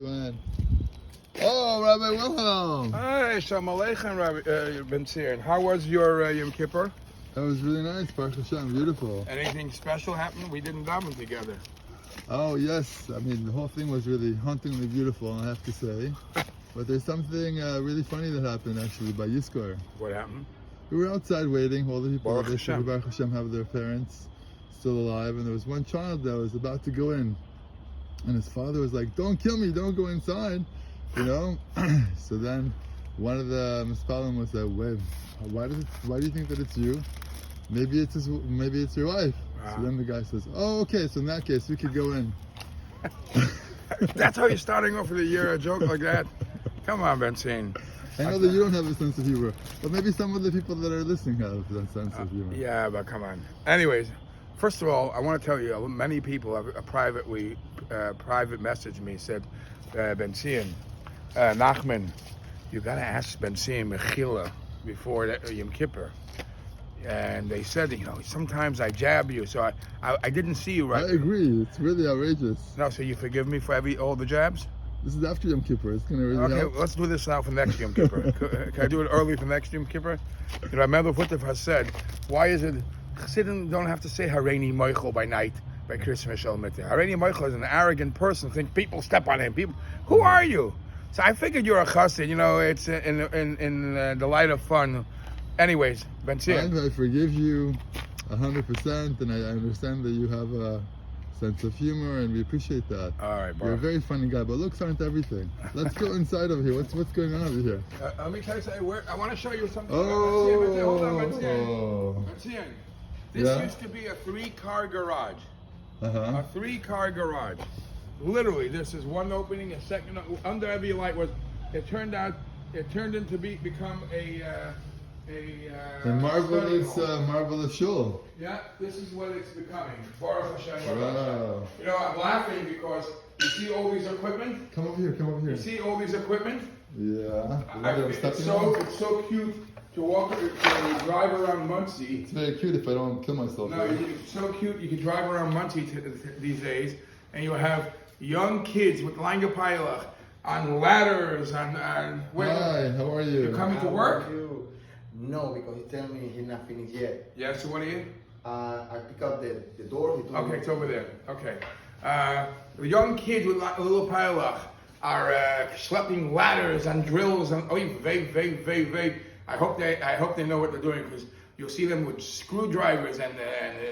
Go Oh, Rabbi Wilhelm. Hi, Shalom Aleichem, Rabbi Ben Tzir. How was your Yom Kippur? That was really nice, Baruch Hashem, beautiful. Anything special happened? We didn't daven together. Oh, yes. I mean, the whole thing was really hauntingly beautiful, I have to say. But there's something really funny that happened, actually, by Yizkor. What happened? We were outside waiting. All the people Baruch that Hashem. Baruch Hashem have their parents still alive. And there was one child that was about to go in. And his father was like, "Don't kill me, don't go inside." You know? So then one of the mispalim was like, "Wait, why do you think that it's you? Maybe it's your wife." So then the guy says, "Oh, okay, so in that case we could go in." That's how you're starting off with a year, a joke like that? Come on, Benzine. I know that you don't have a sense of humor, but maybe some of the people that are listening have that sense of humor. Yeah, but come on. Anyways, first of all, I want to tell you, many people have private message me, said, Benzine, Nachman, you got to ask Benzine Mechila before Yom Kippur. And they said, sometimes I jab you, so I didn't see you right. I agree. It's really outrageous. No, so you forgive me for all the jabs? This is after Yom Kippur. It's going to really help. Okay, let's do this now for next Yom Kippur. Can I do it early for next Yom Kippur? Remember what has said, why is it Chassidim don't have to say Hareini Moichel by night, by Christmas Shalom Mitzvah. Hareini Moichel is an arrogant person, think people step on him. People, who are you? So I figured you're a chassid, it's in the light of fun. Anyways, Benzine. I forgive you 100%, and I understand that you have a sense of humor, and we appreciate that. All right, bro. You're a very funny guy, but looks aren't everything. Let's go inside over here. What's going on over here? Let me tell you something. I want to show you something. Oh. Hold on, Benzine. This Yeah? used to be a 3-car garage. Uh-huh. A 3-car garage. Literally, this is one opening, a second. Under every light was. It turned into become a marvelous shul. Yeah, this is what it's becoming. Baruch Hashem. Wow. I'm laughing because you see all these equipment. Come over here. You see all these equipment. Yeah. It's so cute to drive around Muncie. It's very cute if I don't kill myself. No, it's so cute. You can drive around Muncie these days, and you have young kids with Langa Pilach on ladders. Hi, how are you? You're coming to work? No, because he tell me he's not finished yet. Yeah, so what are you? I pick up the door. He told Okay, me. it's over there. Okay. The young kids with a little pilach are schlepping ladders and drills and very. I hope they know what they're doing, because you'll see them with screwdrivers and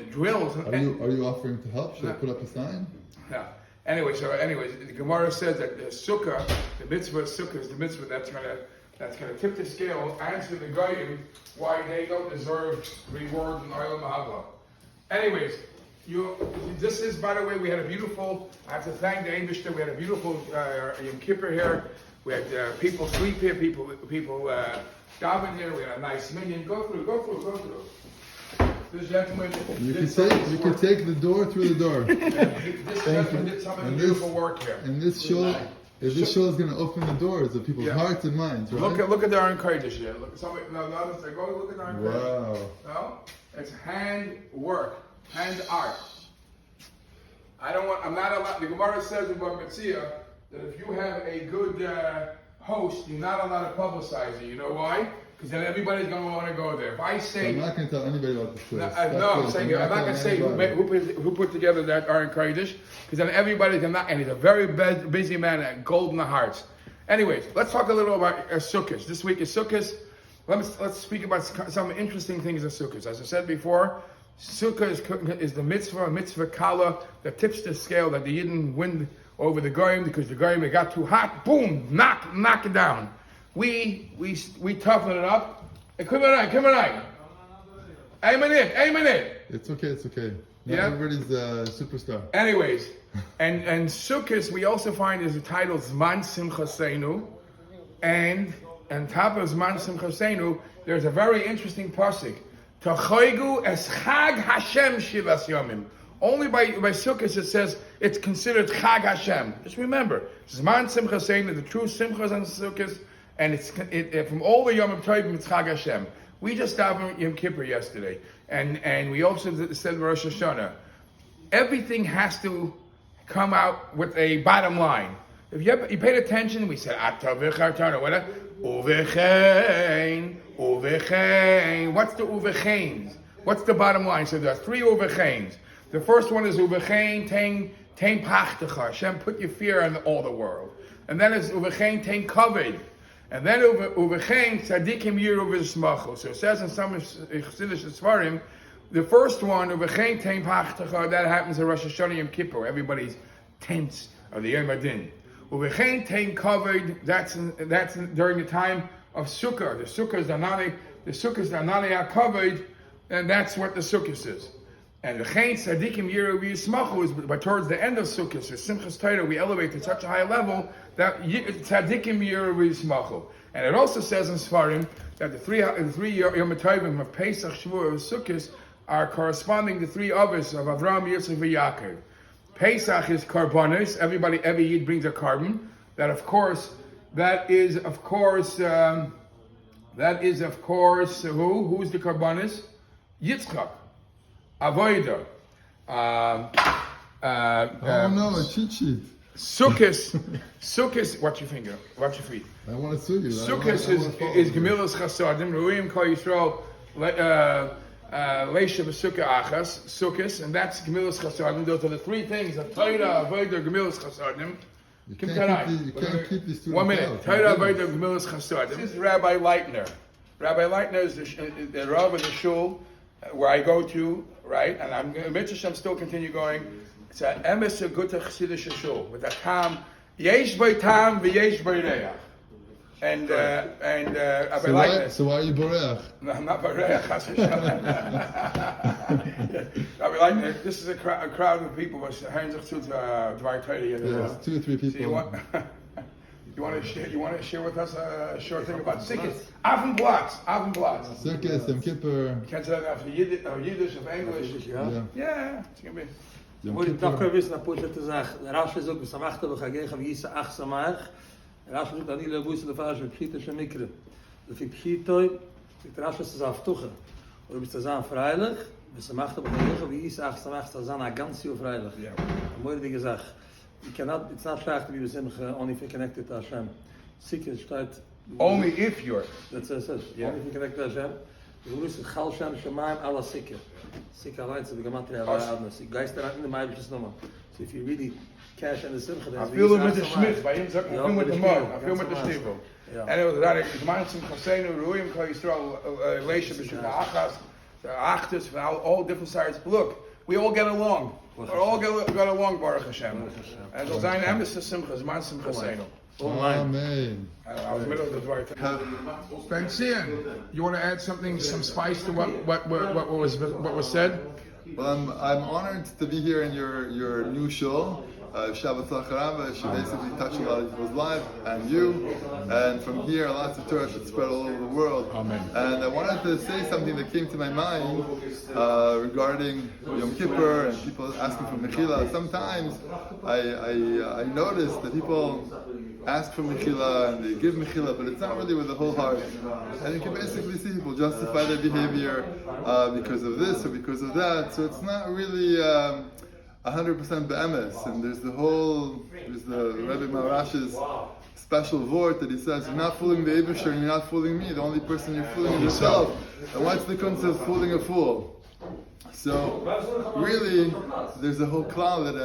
drills. Are you offering to help? Should I put up a sign? Yeah. Anyways, the Gemara says that the sukkah, the mitzvah sukkah is the mitzvah that's gonna tip the scale, answer the goyim why they don't deserve reward in Olam Haba. Anyways, this is, by the way, we had a beautiful. I have to thank the Eibishter. We had a beautiful Yom Kippur here. We had people sleep here, people daven here. We had a nice minyan. Go through. This gentleman. You can take the door through the door. This gentleman did some beautiful work here. And this show is going to open the doors of people's hearts and minds, right? Look at the Aron Kodesh here. Look at go look at the Aron Kodesh. Wow. No, it's hand work, hand art. I'm not allowed. The Gemara says in Bava Metzia that if you have a good host, you're not allowed to publicize it. You know why? Because then everybody's going to want to go there. If I say, I'm not going to tell anybody about this place. I'm saying I'm not going to say who put together that Aron Kodesh, because then everybody can not. And he's a very busy man at golden hearts. Anyways, let's talk a little about Sukkos. This week is Sukkos. Let's speak about some interesting things in Sukkos. As I said before, Sukkah is the mitzvah kala that tips the scale, that the Yidden win over the goyim, because the goyim, it got too hot. Boom, knock it down. We toughen it up. Come on. Aim it. It's okay. Not Yeah. everybody's a superstar. Anyways, and Sukkos we also find is the title Zman Simchaseinu, and on top of Zman Simchaseinu, there's a very interesting pasuk. Tachoigu es Chag Hashem Shivas Yomim. Only by Sukkos it says it's considered Chag Hashem. Just remember, Zman Simchaseinu, the true Simchas on Sukkos. And it's from all the Yom Tovim, it's Chag Hashem. We just davened Yom Kippur yesterday, and we also said Rosh Hashanah. Everything has to come out with a bottom line. If you paid attention, we said Ata v'chartan or whatever. Uvechein, uvechein. What's the uvecheins? What's the bottom line? So there's three uvecheins. The first one is uvechein tein pachtecha. Hashem, put your fear on all the world. And then it's uvechein tein kavod. And then uvechein tzadikim yiru v'smachu. So it says in some Chassidish Sfarim, the first one uvechein tein pachtecha, that happens in Rosh Hashanah Yom Kippur. Everybody's tense of the Yom Adin. Uvechein tein kavod. That's during the time of Sukkah. The Sukkos are not kavod, and that's what the Sukkos is. And the Chain Tzadikim Yiru V'Yismachu is, but towards the end of Sukkot, or Simchas Torah, we elevate to such a high level that Tzadikim Yiru V'Yismachu. And it also says in Sfarim that the three Yom Tovim of Pesach, Shavuot, and Sukkot are corresponding to three others of Avraham, Yitzchak, and Yaakov. Pesach is karbonis. Every Yid brings a carbon. That is of course who? Who's the karbonis? Yitzchak. Avoida. No, a cheat sheet. Sukkos. Watch your finger. Watch your feet. I want to sue you. Sukkos is Gemilas Chasadim. Ruim Kol Yisrael Leisha B'Sukkah Achas. Sukkos, and that's Gemilas Chasadim. Those are the three things: Torah, Avoida, Gemilas Chasadim. You can't keep these two. 1 minute. Torah, Avoida, Gemilas Chasadim. This is Rabbi Leitner. Rabbi Leitner is the Rav of the shul where I go to, right? And I'm still continue going. It's an emes a good Chassidish shul with a tam, yesh by tam v'yesh by reach. And So why are you boreach? No, I'm not boreach. Rabbi Leitner, this is a crowd of people. Was hands up to Dvar Torah. Yes, 2 or 3 people. You want to share with us a short thing about Sukkot? Abendblatt. Sukkot, Yom Kippur. Kennst du das auf Yiddish, auf Englisch? Yeah, it's gonna be. Moet je toch kunnen wissen, dat Pusha te zeggen. De Rashi is ook, we samachten, we gaan geven, we gießen ach samach. De Rashi doet aan iedereen woest in de fase, we pschieten, we mikre. Dus we pschieten, de Rashi is af toegen. We bist zijn vrijelijk, we samachten, we gaan geven, we gießen ach samach, ze zijn een ganz heel vrijelijk. Mooie dingen zeg. You cannot, it's not shaykh to be only if you're connected to Hashem. Sikh staat. Only if you're. That says, only if you're connected to Hashem. The Guru says, Chal Shem Shemaim ala Sikh. Sikh allein is the Gematria Adnas. Geist are in the Maibish's number. So if you really cash in the Simcha, then I feel it with the Schmidt, by him, I feel with the mud, I feel with the Stiefel. And it was that Gemeinsam Chasenu, Ruim, Kol Yisrael, Leisha, B'Shukah Achas, the Achtus, from all different sides. Look, we all get along. We all got along, Baruch Hashem. And so Zayin Emes Simcha, Zman Simcha Seinu. Amen. I was middle of the Dvar. Francine, you want to add something, some spice to what was said? Well, I'm honored to be here in your new show, Shabbat Lacharava. Should basically touch a lot of people's lives, and you. And from here, lots of Torah should spread all over the world. Amen. And I wanted to say something that came to my mind regarding Yom Kippur and people asking for Mechila. Sometimes I notice that people ask for Mechila and they give Mechila, but it's not really with the whole heart. And you can basically see people justify their behavior because of this or because of that. So it's not really 100% be'emes. And there's the Rebbe Maharash's special vort that he says, you're not fooling the Eibusher and you're not fooling me. The only person you're fooling is yourself. And what's the concept of fooling a fool? So really, there's a whole klal that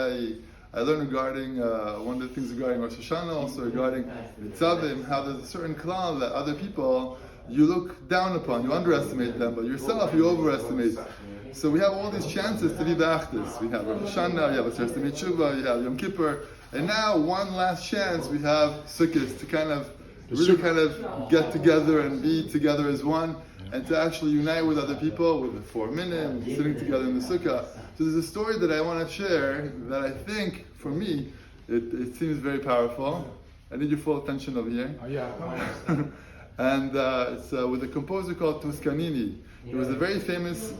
I learned regarding one of the things regarding Rosh Hashanah, also regarding Tzavim, how there's a certain klal that other people you look down upon, you underestimate them, but yourself you overestimate. So we have all these chances to be ba'achdus. We have Rosh Hashanah, we have Aseret Tshuva, you have Yom Kippur, and now one last chance we have Sukkot to kind of get together and be together as one, and to actually unite with other people with the 4 minutes, sitting together in the sukkah. So there's a story that I want to share that I think, for me, it seems very powerful. I need your full attention over here. Oh, yeah. And it's with a composer called Toscanini. He was a very famous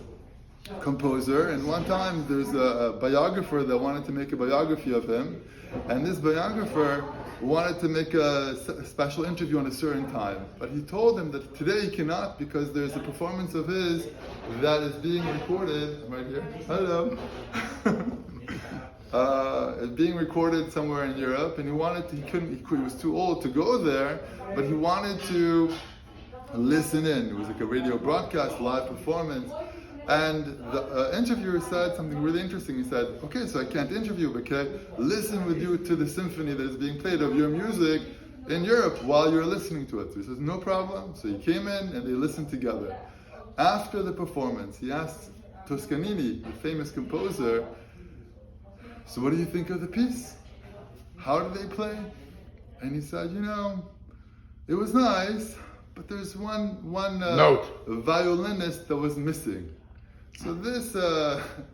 composer, and one time there's a biographer that wanted to make a biography of him, and this biographer wanted to make a special interview on a certain time, but he told him that today he cannot because there's a performance of his that is being recorded right here. Hello. being recorded somewhere in Europe, and he was too old to go there, but he wanted to listen in. It was like a radio broadcast, live performance. And the interviewer said something really interesting. He said, okay, so I can't interview, but can I listen with you to the symphony that is being played of your music in Europe while you're listening to it? So he says, no problem. So he came in and they listened together. After the performance, he asked Toscanini, the famous composer, so what do you think of the piece? How did they play? And he said, it was nice, but there's one Note. violinist that was missing. So this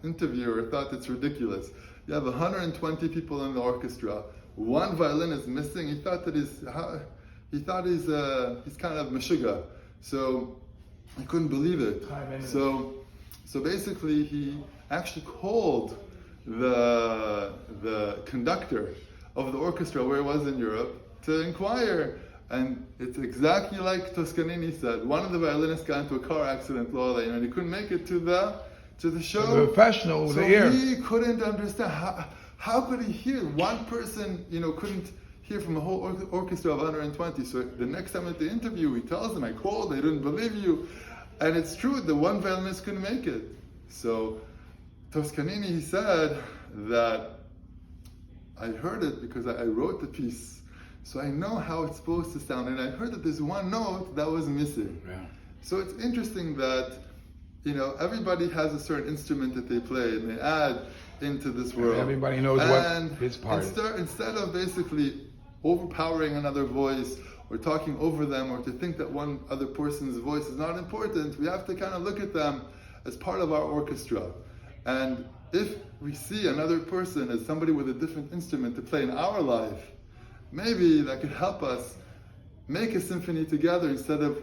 interviewer thought it's ridiculous. You have 120 people in the orchestra. One violin is missing. He thought that he's kind of meshuggah. So I couldn't believe it. So basically, he actually called the conductor of the orchestra where it was in Europe to inquire. And it's exactly like Toscanini said. One of the violinists got into a car accident, and he couldn't make it to the show. The professional with so the ear. He couldn't understand how could he hear? One person, couldn't hear from a whole orchestra of 120. So the next time at the interview, he tells them, "I called. They didn't believe you," and it's true. The one violinist couldn't make it. So Toscanini, he said that I heard it because I wrote the piece. So I know how it's supposed to sound, and I heard that there's one note that was missing. Yeah. So it's interesting that, everybody has a certain instrument that they play, and they add into this world. Everybody knows what his part is. Instead of basically overpowering another voice, or talking over them, or to think that one other person's voice is not important, we have to kind of look at them as part of our orchestra. And if we see another person as somebody with a different instrument to play in our life, maybe that could help us make a symphony together instead of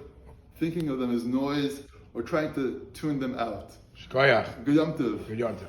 thinking of them as noise or trying to tune them out. Shkoyach. Good Yom Tov. Good Yom Tov.